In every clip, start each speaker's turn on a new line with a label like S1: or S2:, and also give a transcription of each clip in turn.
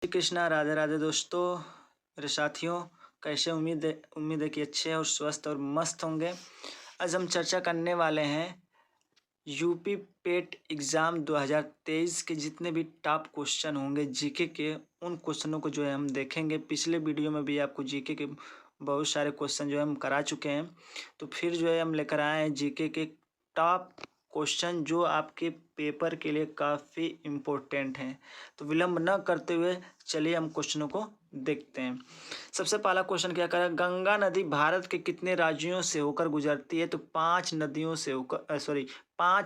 S1: कृष्णा, राधे राधे दोस्तों, मेरे साथियों। कैसे? उम्मीद है कि अच्छे और स्वस्थ और मस्त होंगे। आज हम चर्चा करने वाले हैं यूपी पेट एग्ज़ाम 2023 के जितने भी टॉप क्वेश्चन होंगे जीके के, उन क्वेश्चनों को जो है हम देखेंगे। पिछले वीडियो में भी आपको जीके के बहुत सारे क्वेश्चन जो है हम करा चुके हैं, तो फिर जो है हम लेकर आए हैं जीके के टॉप क्वेश्चन जो आपके पेपर के लिए काफ़ी इम्पोर्टेंट हैं। तो विलंब न करते हुए चलिए हम क्वेश्चनों को देखते हैं। सबसे पहला क्वेश्चन क्या करें, गंगा नदी भारत के कितने राज्यों से होकर गुजरती है? तो 5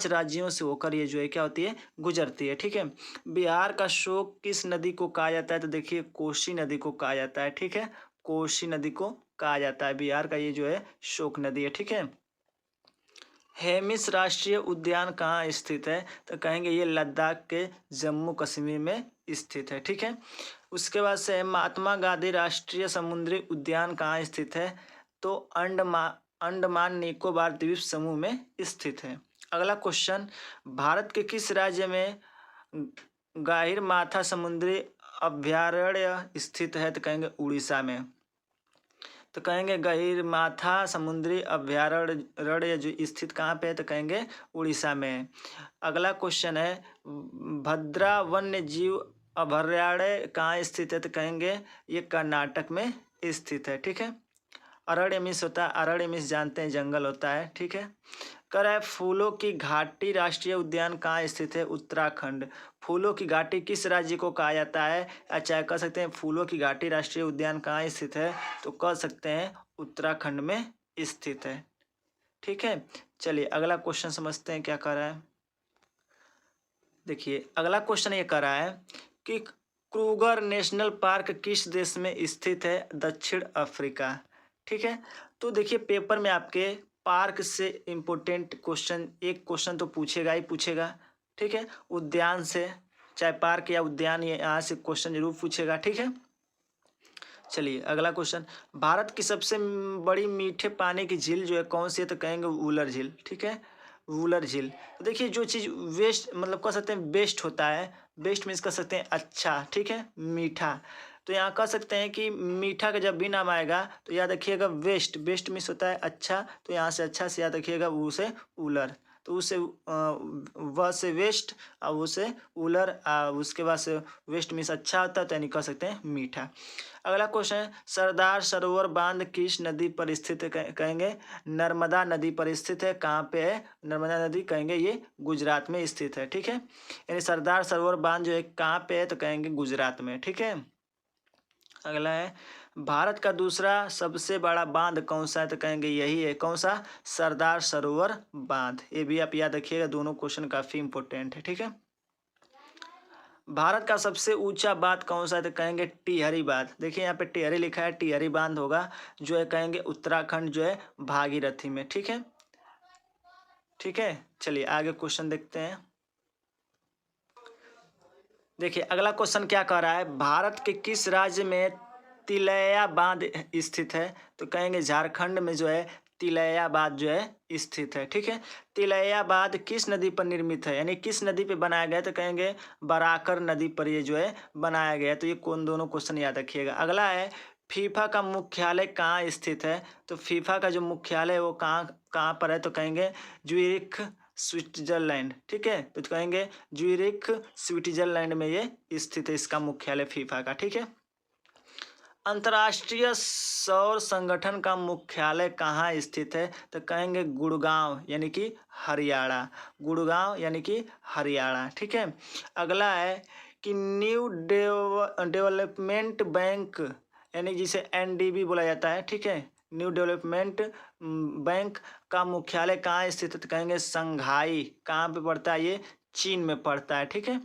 S1: राज्यों से होकर ये जो है क्या होती है, गुजरती है। ठीक है। बिहार का शोक किस नदी को कहा जाता है? तो देखिए कोसी नदी को कहा जाता है। ठीक है, कोसी नदी को कहा जाता है। बिहार का ये जो है शोक नदी है। ठीक है। हेमिस राष्ट्रीय उद्यान कहाँ स्थित है? तो कहेंगे ये लद्दाख के जम्मू कश्मीर में स्थित है। ठीक है। उसके बाद से महात्मा गांधी राष्ट्रीय समुद्री उद्यान कहाँ स्थित है? तो अंडमान निकोबार द्वीप समूह में स्थित है। अगला क्वेश्चन, भारत के किस राज्य में गाहिरमाथा समुद्री अभयारण्य स्थित है? तो कहेंगे उड़ीसा में। तो कहेंगे गहीरमाथा समुद्री अभयारण्य जो स्थित कहाँ पे है? तो कहेंगे उड़ीसा में। अगला क्वेश्चन है, भद्रा वन्य जीव अभयारण्य कहाँ स्थित है? तो कहेंगे ये कर्नाटक में स्थित है। ठीक है। अरण्य मीन्स होता है, अरण्य मीन्स जानते हैं जंगल होता है। ठीक है। कह रहा है फूलों की घाटी राष्ट्रीय उद्यान कहाँ स्थित है? उत्तराखंड। फूलों की घाटी किस राज्य को कहा जाता है? अच्छा, कह सकते हैं फूलों की घाटी राष्ट्रीय उद्यान कहाँ स्थित है? तो कह सकते हैं उत्तराखंड में स्थित है। ठीक है। चलिए अगला क्वेश्चन समझते हैं क्या कह रहा है। देखिए अगला क्वेश्चन ये कह रहा है कि क्रूगर नेशनल पार्क किस देश में स्थित है? दक्षिण अफ्रीका। ठीक है। तो देखिए पेपर में आपके पार्क से इम्पोर्टेंट क्वेश्चन, एक क्वेश्चन तो पूछेगा ही पूछेगा। ठीक है। उद्यान से, चाहे पार्क या उद्यान, ये यहाँ से क्वेश्चन जरूर पूछेगा। ठीक है। चलिए अगला क्वेश्चन, भारत की सबसे बड़ी मीठे पानी की झील जो है कौन सी है? तो कहेंगे वुलर झील। ठीक है, वुलर झील। तो देखिए जो चीज़ वेस्ट मतलब कह सकते हैं बेस्ट होता है, बेस्ट मीन्स कह सकते हैं अच्छा। ठीक है, मीठा। तो यहाँ कह सकते हैं कि मीठा का जब भी नाम आएगा तो याद रखिएगा वेस्ट, बेस्ट मीन्स होता है अच्छा। तो यहाँ से अच्छा से याद रखिएगा वो से वुलर। तो उससे व से वेस्ट और वो से वुलर, उसके बाद से वेस्ट मीन्स अच्छा होता है, तो यानी कह सकते हैं मीठा। अगला क्वेश्चन है, सरदार सरोवर बांध किस नदी पर स्थित है? कहेंगे नर्मदा नदी पर स्थित है। कहाँ पे है नर्मदा नदी? कहेंगे ये गुजरात में स्थित है। ठीक है। यानी सरदार सरोवर बांध जो है कहाँ पे है? तो कहेंगे गुजरात में। ठीक है। अगला है, भारत का दूसरा सबसे बड़ा बांध कौन सा है? तो कहेंगे यही है। कौन सा? सरदार सरोवर बांध। ये भी आप याद रखिएगा, दोनों क्वेश्चन काफी इंपॉर्टेंट है। ठीक है। भारत का सबसे ऊंचा बांध कौन सा है? तो कहेंगे टिहरी बांध। देखिए यहाँ पे टिहरी लिखा है, टिहरी बांध होगा जो है कहेंगे उत्तराखंड जो है भागीरथी में। ठीक है। ठीक है। चलिए आगे क्वेश्चन देखते हैं। देखिए अगला क्वेश्चन क्या कह रहा है, भारत के किस राज्य में तिलैया बांध स्थित है? तो कहेंगे झारखंड में जो है तिलैया बांध जो है स्थित है। ठीक है। तिलैया बांध किस नदी पर निर्मित है, यानी किस नदी पे बनाया गया है? तो कहेंगे बराकर नदी पर ये जो है बनाया गया है। तो ये कौन दोनों क्वेश्चन याद रखिएगा। अगला है, फीफा का मुख्यालय कहाँ स्थित है? तो फीफा का जो मुख्यालय है वो कहाँ कहाँ पर है? तो कहेंगे ज्यूरिख स्विट्जरलैंड। ठीक है। तो कहेंगे ज्यूरिख स्विट्जरलैंड में ये स्थित है, इसका मुख्यालय फीफा का। ठीक है। अंतर्राष्ट्रीय सौर संगठन का मुख्यालय कहाँ स्थित है? तो कहेंगे गुड़गांव यानी कि हरियाणा। गुड़गांव यानी कि हरियाणा। ठीक है। अगला है कि न्यू डेवलपमेंट बैंक यानी जिसे एनडीबी बोला जाता है। ठीक है। न्यू डेवलपमेंट बैंक का मुख्यालय कहाँ स्थित है? तो कहेंगे संघाई। कहाँ पे पड़ता है? ये चीन में पड़ता है। ठीक है।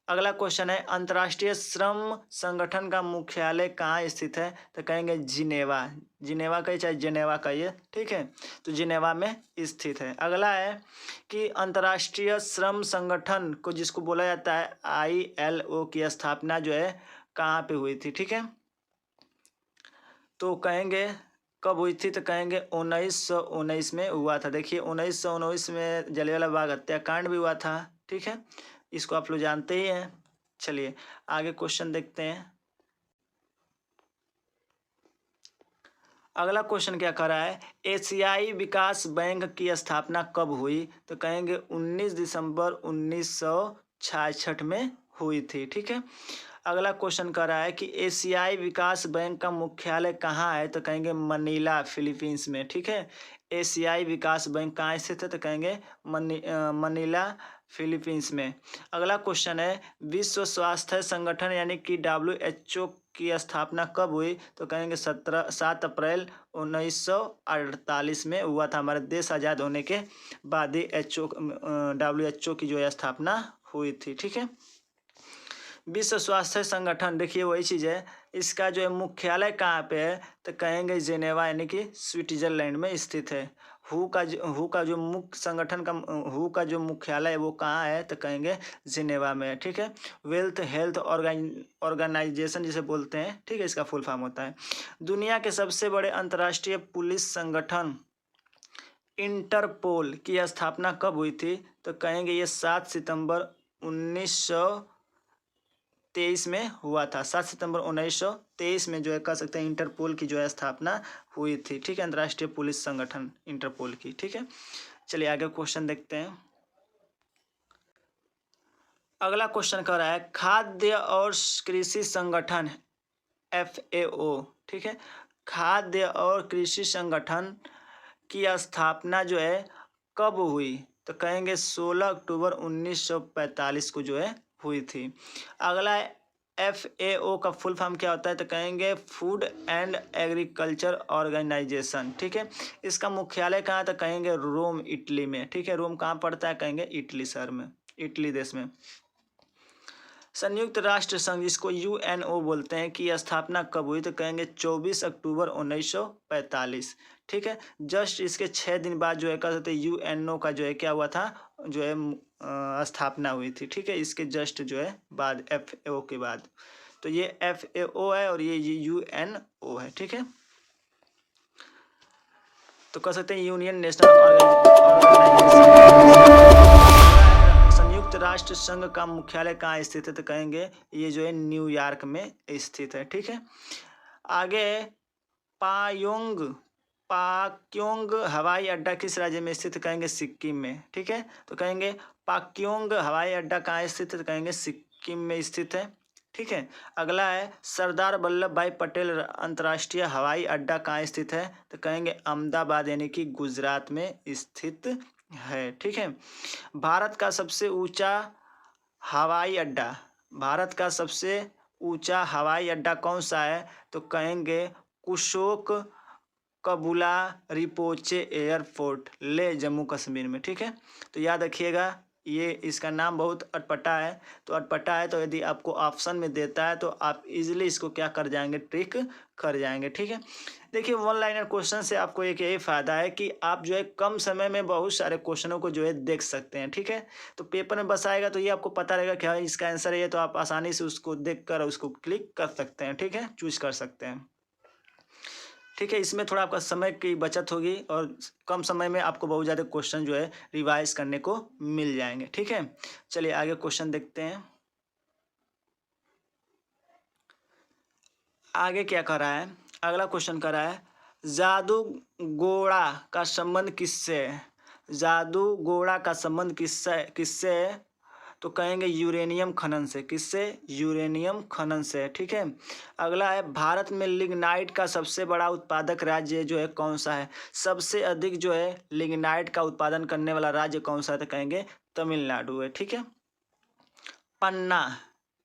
S1: अगला क्वेश्चन है, अंतर्राष्ट्रीय श्रम संगठन का मुख्यालय कहाँ स्थित है? तो कहेंगे जिनेवा। जिनेवा का चाहे जिनेवा का ये। ठीक है। तो जिनेवा में स्थित है। अगला है कि अंतर्राष्ट्रीय श्रम संगठन को जिसको बोला जाता है ILO की स्थापना जो है कहाँ पे हुई थी? ठीक है। तो कहेंगे कब हुई थी? तो कहेंगे 1919 में हुआ था। देखिए 1919 में जलियांवाला बाग हत्याकांड भी हुआ था। ठीक है। इसको आप लोग जानते ही हैं। चलिए आगे क्वेश्चन देखते हैं। अगला क्वेश्चन क्या कर रहा है, एशियाई विकास बैंक की स्थापना कब हुई? तो कहेंगे 19 दिसंबर 1966 में हुई थी। ठीक है। अगला क्वेश्चन कर रहा है कि एशियाई विकास बैंक का मुख्यालय कहाँ है? तो कहेंगे मनीला, फिलीपींस में। ठीक है। एशियाई विकास बैंक कहाँ स्थित है? तो कहेंगे मनीला, फिलीपींस में। अगला क्वेश्चन है, विश्व स्वास्थ्य संगठन यानी कि WHO की स्थापना कब हुई? तो कहेंगे 7 अप्रैल 1948 में हुआ था। हमारे देश आज़ाद होने के बाद ही WHO की जो है स्थापना हुई थी। ठीक है। विश्व स्वास्थ्य संगठन, देखिए वही चीज़ है, इसका जो है मुख्यालय कहाँ पे है? तो कहेंगे जेनेवा यानी कि स्विट्जरलैंड में स्थित है। हु का जो मुख्य संगठन का हु का जो मुख्यालय है वो कहाँ है? तो कहेंगे जिनेवा में है। ठीक है। वेल्थ हेल्थ ऑर्गेनाइजेशन जिसे बोलते हैं, ठीक है, इसका फुल फॉर्म होता है। दुनिया के सबसे बड़े अंतर्राष्ट्रीय पुलिस संगठन इंटरपोल की स्थापना कब हुई थी? तो कहेंगे ये 7 सितंबर 1923 में हुआ था। 7 सितंबर 1923 में जो है कह सकते हैं इंटरपोल की जो है स्थापना हुई थी। ठीक है। अंतर्राष्ट्रीय पुलिस संगठन इंटरपोल की। ठीक है। चलिए आगे क्वेश्चन देखते हैं। अगला क्वेश्चन कह रहा है, खाद्य और कृषि संगठन FAO, ठीक है, खाद्य और कृषि संगठन की स्थापना जो है कब हुई? तो कहेंगे 16 अक्टूबर 1945 को जो है हुई थी। अगला FAO का फुल फॉर्म क्या होता है? तो कहेंगे फूड एंड एग्रीकल्चर ऑर्गेनाइजेशन। ठीक है। इसका मुख्यालय कहाँ? तो कहेंगे रोम, इटली में। ठीक है। रोम कहाँ पड़ता है? कहेंगे इटली शहर में, इटली देश में। संयुक्त राष्ट्र संघ, जिसको UNO बोलते हैं, की स्थापना कब हुई? तो कहेंगे 24 अक्टूबर 1945। ठीक है। जस्ट इसके 6 दिन बाद जो है कह सकते हैं UNO का जो है क्या हुआ था, जो है स्थापना हुई थी। ठीक है। इसके जस्ट जो है बाद, FAO के बाद। तो ये FAO है और ये UNO है। ठीक है। तो कह सकते हैं यूनियन नेशनल ऑर्गेनाइजेशन। संयुक्त राष्ट्र संघ का मुख्यालय कहाँ स्थित है? तो कहेंगे ये जो है न्यूयॉर्क में स्थित है। ठीक है। आगे पाक्योंग हवाई अड्डा किस राज्य में स्थित? कहेंगे सिक्किम में। ठीक है। तो कहेंगे पाक्योंग हवाई अड्डा कहाँ स्थित है? तो कहेंगे सिक्किम में स्थित है। ठीक है। अगला है सरदार वल्लभ भाई पटेल अंतर्राष्ट्रीय हवाई अड्डा कहाँ स्थित है? तो कहेंगे अहमदाबाद यानी कि गुजरात में स्थित है। ठीक है। भारत का सबसे ऊंचा हवाई अड्डा, भारत का सबसे ऊंचा हवाई अड्डा कौन सा है? तो कहेंगे कुशोक कबूला रिपोचे एयरपोर्ट, ले, जम्मू कश्मीर में। ठीक है। तो याद रखिएगा, ये इसका नाम बहुत अटपटा है। तो अटपटा है तो यदि आपको ऑप्शन में देता है तो आप इजीली इसको क्या कर जाएंगे, ट्रिक कर जाएंगे। ठीक है। देखिए वन लाइनर क्वेश्चन से आपको एक यही फायदा है कि आप जो है कम समय में बहुत सारे क्वेश्चनों को जो है देख सकते हैं। ठीक है। तो पेपर में बस आएगा तो ये आपको पता रहेगा कि हाँ इसका आंसर है ये, तो आप आसानी से उसको देख कर उसको क्लिक कर सकते हैं। ठीक है। चूज कर सकते हैं। ठीक है। इसमें थोड़ा आपका समय की बचत होगी और कम समय में आपको बहुत ज़्यादा क्वेश्चन जो है रिवाइज करने को मिल जाएंगे। ठीक है। चलिए आगे क्वेश्चन देखते हैं। आगे क्या कर रहा है, अगला क्वेश्चन कर रहा है, जादू गोड़ा का संबंध किससे है? जादू गोड़ा का संबंध किससे है? तो कहेंगे यूरेनियम खनन से। किससे? यूरेनियम खनन से। ठीक है। अगला है, भारत में लिग्नाइट का सबसे बड़ा उत्पादक राज्य जो है कौन सा है? सबसे अधिक जो है लिग्नाइट का उत्पादन करने वाला राज्य कौन सा है? तो कहेंगे तमिलनाडु है। ठीक है। पन्ना,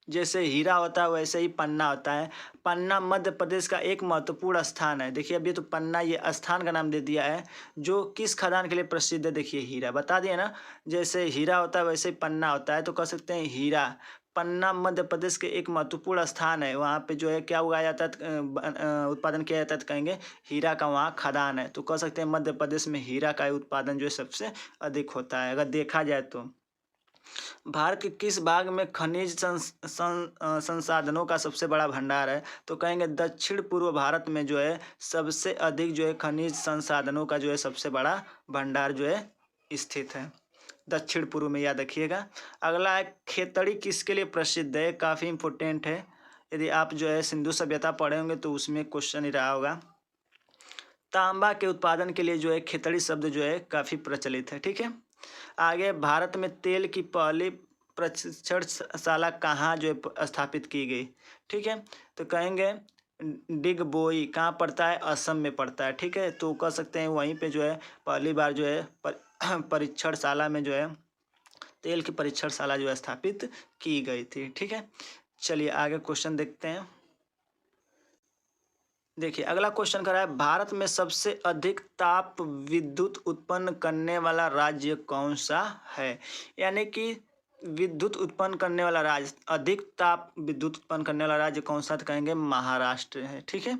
S1: जैसे हीरा होता है वैसे ही पन्ना होता है। पन्ना मध्य प्रदेश का एक महत्वपूर्ण स्थान है। देखिए अभी तो पन्ना ये स्थान का नाम दे दिया है, जो किस खदान के लिए प्रसिद्ध है? देखिए हीरा, बता दिए ना, जैसे हीरा होता है वैसे ही पन्ना होता है। तो कह सकते हैं हीरा, पन्ना मध्य प्रदेश के एक महत्वपूर्ण स्थान है। वहाँ पे जो है क्या उगाया जाता है, उत्पादन किया जाता है? तो कहेंगे हीरा का वहाँ खदान है। तो कह सकते हैं मध्य प्रदेश में हीरा का उत्पादन जो है सबसे अधिक होता है अगर देखा जाए तो। भारत के किस भाग में खनिज संसाधनों का सबसे बड़ा भंडार है? तो कहेंगे दक्षिण पूर्व भारत में जो है सबसे अधिक जो है खनिज संसाधनों का जो है सबसे बड़ा भंडार जो है स्थित है। दक्षिण पूर्व में, याद रखिएगा। अगला है खेतड़ी किसके लिए प्रसिद्ध है, काफ़ी इंपॉर्टेंट है। यदि आप जो है सिंधु सभ्यता पढ़े होंगे तो उसमें क्वेश्चन ही रहा होगा। तांबा के उत्पादन के लिए जो है खेतड़ी शब्द जो है काफ़ी प्रचलित है, ठीक है। आगे, भारत में तेल की पहली प्रशिक्षणशाला कहाँ जो है स्थापित की गई, ठीक है। तो कहेंगे डिगबोई, कहाँ पड़ता है, असम में पड़ता है, ठीक है। तो कह सकते हैं वहीं पे जो है पहली बार जो है परीक्षणशाला में जो है तेल की परीक्षणशाला जो है स्थापित की गई थी, ठीक है। चलिए आगे क्वेश्चन देखते हैं। देखिए अगला क्वेश्चन कर रहा है, भारत में सबसे अधिक ताप विद्युत उत्पन्न करने वाला राज्य कौन सा है। यानी कि विद्युत उत्पन्न करने वाला राज्य, अधिक ताप विद्युत उत्पन्न करने वाला राज्य कौन सा, तो कहेंगे महाराष्ट्र है, ठीक है।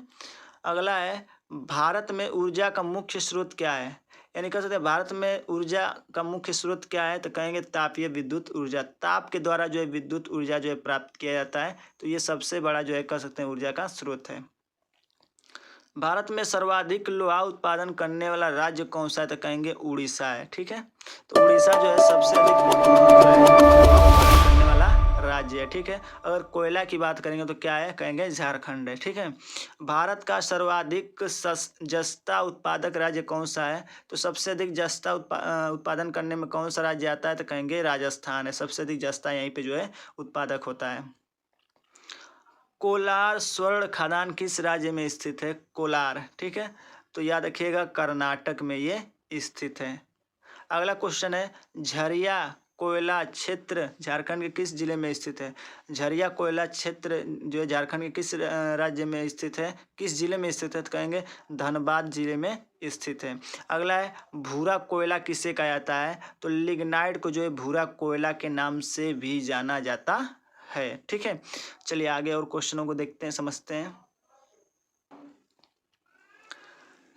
S1: अगला है, भारत में ऊर्जा का मुख्य स्रोत क्या है। यानी कह सकते हैं भारत में ऊर्जा का मुख्य स्रोत क्या है, तो कहेंगे तापीय विद्युत ऊर्जा। ताप के द्वारा जो है विद्युत ऊर्जा जो है प्राप्त किया जाता है, तो ये सबसे बड़ा जो है कह सकते हैं ऊर्जा का स्रोत है। भारत में सर्वाधिक लोहा उत्पादन करने वाला राज्य कौन सा है, तो कहेंगे उड़ीसा है, ठीक है। तो उड़ीसा जो है सबसे अधिक उत्पादन करने वाला राज्य है, ठीक है। अगर कोयला की बात करेंगे तो क्या है, कहेंगे झारखंड है, ठीक है। भारत का सर्वाधिक जस्ता उत्पादक राज्य कौन सा है, तो सबसे अधिक जस्ता उत्पादन करने में कौन सा राज्य आता है, तो कहेंगे राजस्थान है। सबसे अधिक जस्ता यहीं पे जो है उत्पादक होता है। कोलार स्वर्ण खदान किस राज्य में स्थित है, कोलार, ठीक है। तो याद रखिएगा कर्नाटक में ये स्थित है। अगला क्वेश्चन है, झरिया कोयला क्षेत्र झारखंड के किस जिले में स्थित है। झरिया कोयला क्षेत्र जो है झारखंड के किस राज्य में स्थित है, किस जिले में स्थित है, तो कहेंगे धनबाद जिले में स्थित है। अगला है, भूरा कोयला किसे कहा जाता है, तो लिग्नाइट को जो है भूरा कोयला के नाम से भी जाना जाता है, ठीक है। चलिए आगे और क्वेश्चनों को देखते हैं, समझते हैं।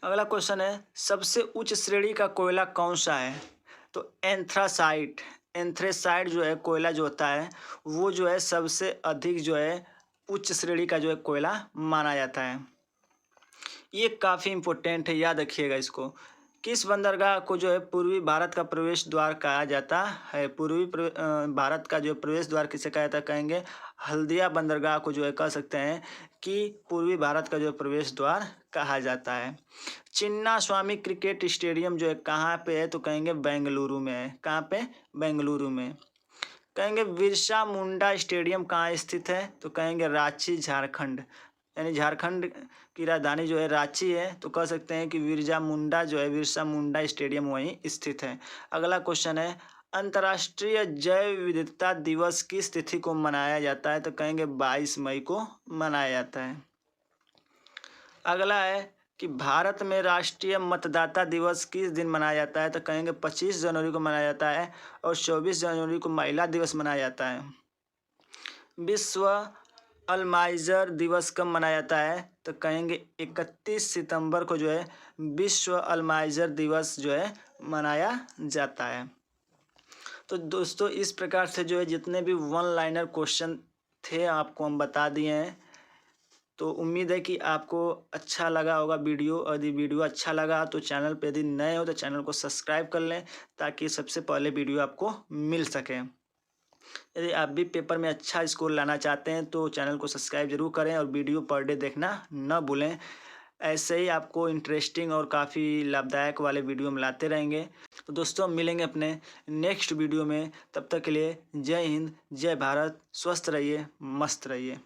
S1: अगला क्वेश्चन है, सबसे उच्च श्रेणी का कोयला कौन सा है, तो एंथ्रासाइट। एंथ्रेसाइट जो है कोयला जो होता है वो जो है सबसे अधिक जो है उच्च श्रेणी का जो है कोयला माना जाता है। ये काफ़ी इम्पोर्टेंट है, याद रखिएगा इसको। किस बंदरगाह को जो है पूर्वी भारत का प्रवेश द्वार कहा जाता है। भारत का जो प्रवेश द्वार किसे कहा जाता है, कहेंगे हल्दिया बंदरगाह को जो है कह सकते हैं कि पूर्वी भारत का जो प्रवेश द्वार कहा जाता है। चिन्ना स्वामी क्रिकेट स्टेडियम जो है कहाँ पे है, तो कहेंगे बेंगलुरु में है। कहाँ पे, बेंगलुरु में। कहेंगे बिरसा मुंडा स्टेडियम कहाँ स्थित है, तो कहेंगे रांची झारखंड। यानी झारखंड की राजधानी जो है रांची है, तो कह सकते हैं कि बिरसा मुंडा स्टेडियम वहीं स्थित है। अगला क्वेश्चन है, अंतर्राष्ट्रीय जैव विविधता दिवस किस तिथि को मनाया जाता है, तो कहेंगे 22 मई को मनाया जाता है। अगला है कि भारत में राष्ट्रीय मतदाता दिवस किस दिन मनाया जाता है, तो कहेंगे 25 जनवरी को मनाया जाता है और 24 जनवरी को महिला दिवस मनाया जाता है। विश्व अल्जाइमर दिवस कब मनाया जाता है, तो कहेंगे 31 सितंबर को जो है विश्व अल्जाइमर दिवस जो है मनाया जाता है। तो दोस्तों इस प्रकार से जो है जितने भी वन लाइनर क्वेश्चन थे आपको हम बता दिए हैं। तो उम्मीद है कि आपको अच्छा लगा होगा वीडियो। यदि वीडियो अच्छा लगा तो चैनल पे यदि नए हो तो चैनल को सब्सक्राइब कर लें ताकि सबसे पहले वीडियो आपको मिल सके। यदि आप भी पेपर में अच्छा स्कोर लाना चाहते हैं तो चैनल को सब्सक्राइब जरूर करें और वीडियो पर डे देखना न भूलें। ऐसे ही आपको इंटरेस्टिंग और काफ़ी लाभदायक वाले वीडियो मिलाते रहेंगे। तो दोस्तों मिलेंगे अपने नेक्स्ट वीडियो में, तब तक के लिए जय हिंद, जय भारत, स्वस्थ रहिए, मस्त रहिए।